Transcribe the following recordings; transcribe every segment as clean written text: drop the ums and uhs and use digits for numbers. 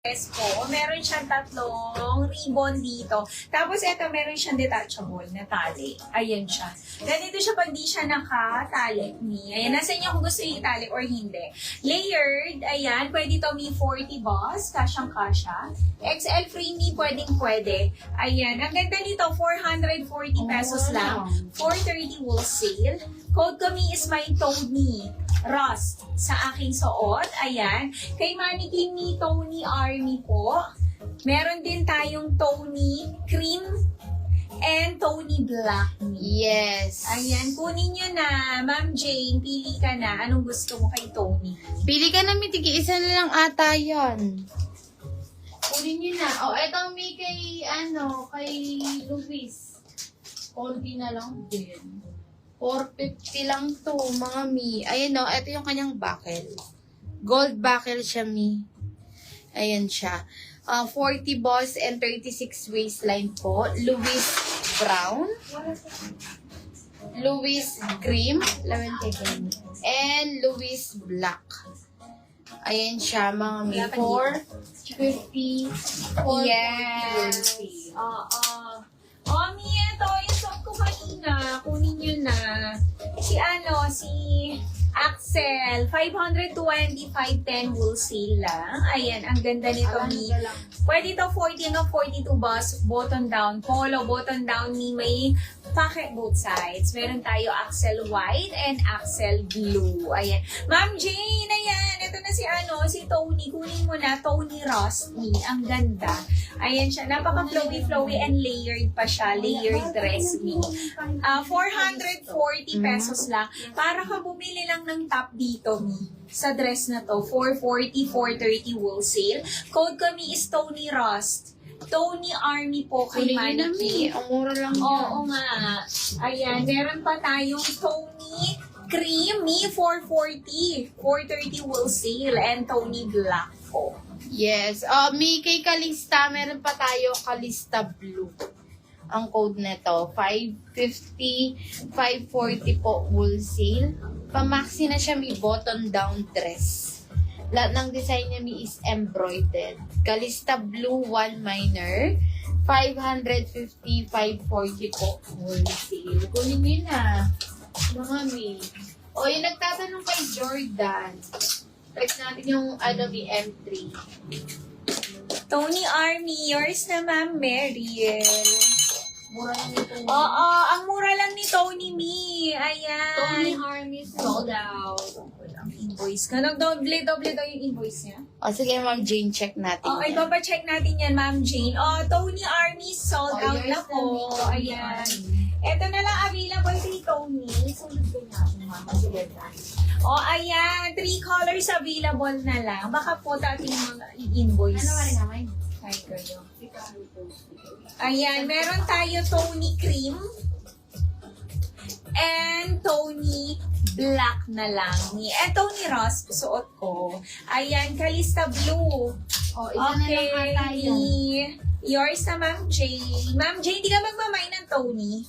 ko, meron siyang tatlong ribbon dito. Tapos ito, meron siyang detachable na tali. Ayan siya. Ganito siya pag di siya nakatali. Ayan, nasa inyo kung gusto yung itali or hindi. Layered, ayan, pwede to may 40 boss, kasyang-kasya. XL free me, pwedeng-pwede. Ayan, ang ganda nito, 440 pesos lang. 430 wholesale. Code kami is my Tony Rust sa aking suot. Ayan. Kay mannequin ni Tony Army po. Meron din tayong Tony Cream and Tony Black. Yes. Ayan. Kunin nyo na. Ma'am Jane, pili ka na. Anong gusto mo kay Tony? Pili ka na, Mitiki. Isa na lang ata yan. Kunin nyo na. O, eto may kay Luis. Konti na lang din. 450 lang to, mga mi. Ayan o, ito yung kanyang buckle. Gold buckle siya, mi. Ayan siya. 40 boss and 36 waistline po. Louis Brown. Louis Cream. And Louis Black. Ayan siya, mga mi. 450. Yes. Mi, ito, yung suot ko kanina. Kunin nyo na. Si Axel, 525.10 wholesale lang. Ayan, ang ganda nito, Mi. Pwede to 40 no 42 bus, button down, polo, button down, ni may pocket both sides. Meron tayo Axel white and Axel blue. Ayan. Ma'am Jane, ayan. Ito na si Tony. Kunin mo na, Tony Rust, Mi. Ang ganda. Ayan siya. Napaka-flowy and layered pa siya. Layered dress, Mi. 440 pesos lang. Para ka bumili lang ng top dito, Mi. Sa dress na to, 440, 430 wholesale. Code kami is Tony Rust. Tony Army po kay Manny. Ang mura lang yan. Oo nga. Ayan, meron pa tayong Tony Cream, Mi, 440, 430 wholesale, and Tony Black po. Yes. May kay Kalista, meron pa tayo Kalista Blue. Ang code nito, 550, 540 po wholesale. Pamaxi na siya, may button down dress. Lahat ng design niya may is embroidered. Kalista Blue 1 minor, 550, 540 po wholesale. Kunin niyo na. Mga may. O, yung nagtatanong kay Jordan. Text natin yung may M3. Tony Army, yours na Ma'am Meryl. Mura lang ito. Oo, ang mura lang ni Tony Mi. Ayan. Tony Army sold out. Ang invoice ka. Nag-doble daw yung invoice niya. O, sige, Ma'am Jane, check natin. Okay, check natin yan, Ma'am Jane. Tony Army sold out na po. Ayan. Ito na lang available kay Tony. Sunod ko na. Ayan. 3 colors available na lang. Baka po ating mga i-invoice. Ano ba rin naman? Ay, kayo. Ayan, meron tayo Tony Cream and Tony Black na lang. Tony Rust, suot ko. Ayan, Kalista Blue. Okay, yours na Ma'am Jane. Ma'am Jane, di ka magmamay ng Tony?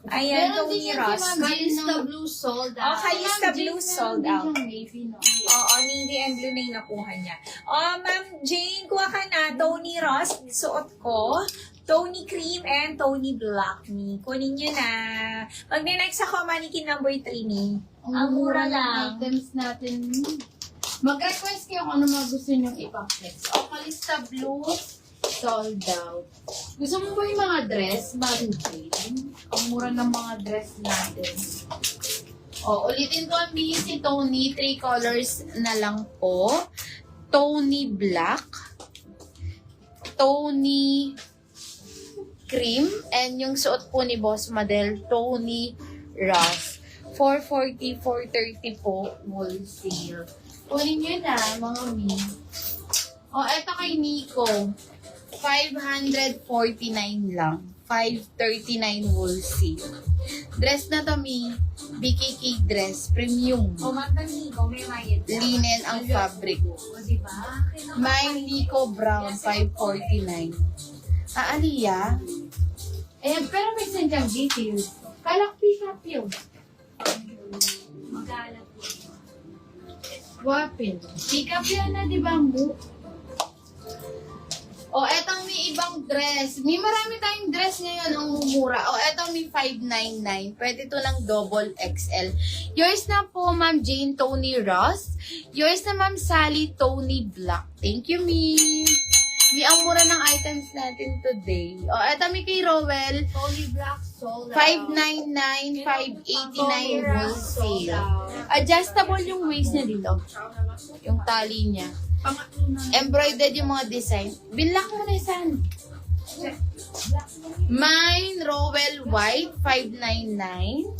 Ayan, Tony Rust. Kalista Blue sold out. Kalista Blue sold out. Navy, no? Oo, navy and blue na yung nakuha niya. Ma'am Jane, kuha ka na. Tony Rust, suot ko. Tony Cream and Tony Black, ni. Kunin nyo na. Mag-next ako, mannequin number 3, ni. Ang mura lang. Items natin. Mag-request kayo kung ano mga gusto nyong ipang-flex. Kalista Blue sold out. Gusto mo ba yung mga dress? Bagong trade. Ang mura ng mga dress natin. Ulitin ko ang si Tony. 3 colors na lang po. Tony Black. Tony Cream. And yung suot po ni Boss Madel, Tony Rust. 440, 430 po wholesale. Kunin nyo na, mga mi. Eto kay Nico. 549 lang. 539 wholesale. Dress na to, mi. BKK dress. Premium. Ma'am Nico, may mayad. Linen ang fabric. Diba? May Nico Brown, 549. Aliyah? Pero may sendang details. Kalak pick up yun. Magalat po. Wapin. Pick up yan na, di ba, mo? O, etong may ibang dress. May marami tayong dress ngayon ang mumura. O, etong may 599. Pwede to ng double XL. Yours na po, Ma'am Jane Tony Ross. Yours na, Ma'am Sally Tony Black. Thank you, Mi. Mi, ang mura ng items natin today. O, eto may kay Rowell. Tony Black sold out. 599, 589 wholesale. Adjustable yung waist niya dito. Yung tali niya. Embroidered yung mga design. Binlock mo na isan. Mine, Rowell White, 599.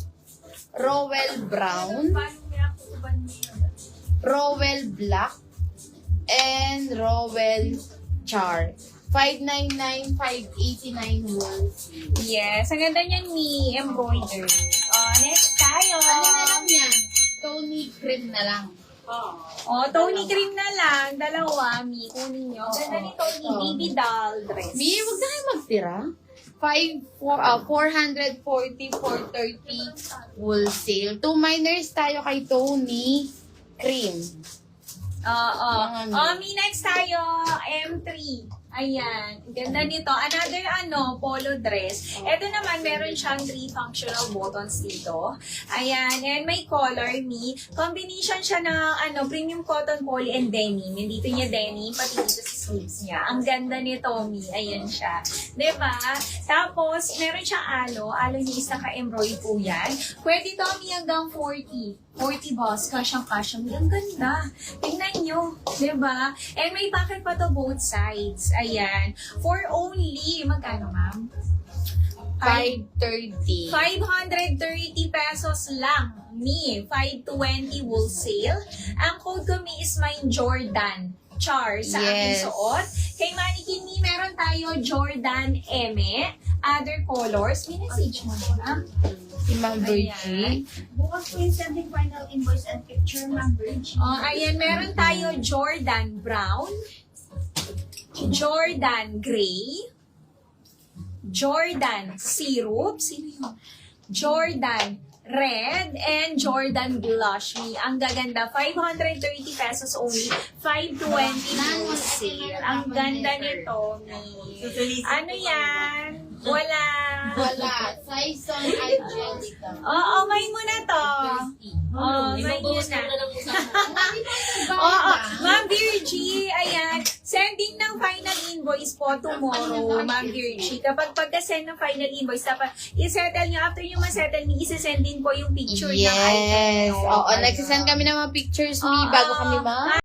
Rowell Brown. Rowell Black. And Rowell Char. 599, 589 rolls. Yes, ang ganda niyan ni embroidered. Next tayo. Ano na lang yan? Tony cream na lang. Tony cream na lang. Dalawa, Mi. Kunin nyo. Ganda ni Tony baby doll dress. Mi, huwag na kayo magtira. 440, 430 wholesale. 2 minors tayo kay Tony cream. Mi, next tayo. M3. Ayan. Ganda nito. Another polo dress. Ito naman, meron siyang 3 functional buttons dito. Ayan. And may color, Mi. Combination siya ng premium cotton poly and denim. Dito niya denim, pati dito sa sleeves niya. Ang ganda nito, Mi. Ayan siya. Diba? Tapos, meron siyang alo. Alo niya is naka-embroid po yan. Pwede to, Mi, hanggang 40. 40 boss, kasyang-kasya. Ang ganda. Tingnan nyo. Diba? And may pocket pa to both sides. Ayan. For only, magkano ma'am? 530. 530 pesos lang. Mi, 520 wholesale. Ang code ko, Mi, is mine Jordan. Char sa aking Yes. suot. Kay Mannequin Mi, meron tayo Jordan Eme. Other colors. May message mo na. Si Ma'am Virgie. Bukas po yung sending final invoice and picture, Ma'am Virgie. Ayan, meron tayo Jordan Brown. Jordan Gray. Jordan Syrup. Sino yun? Jordan Red and Jordan Blush. Ang gaganda. 530 pesos only. 520 wholesale. Ang ganda nito, Mi. Ano yan? Wala. Size on Angelica. May mo na to. May mo na. Ma'am Virgie, ayan. Sending ng final invoice po tomorrow, Ma'am Virgie. Kapag pagka-send ng final invoice, dapat i-settle nyo. After nyo ma-settle, i-send din po yung picture ng item Yes. nyo. Oo, nagsisend kami ng mga pictures, Mi, bago kami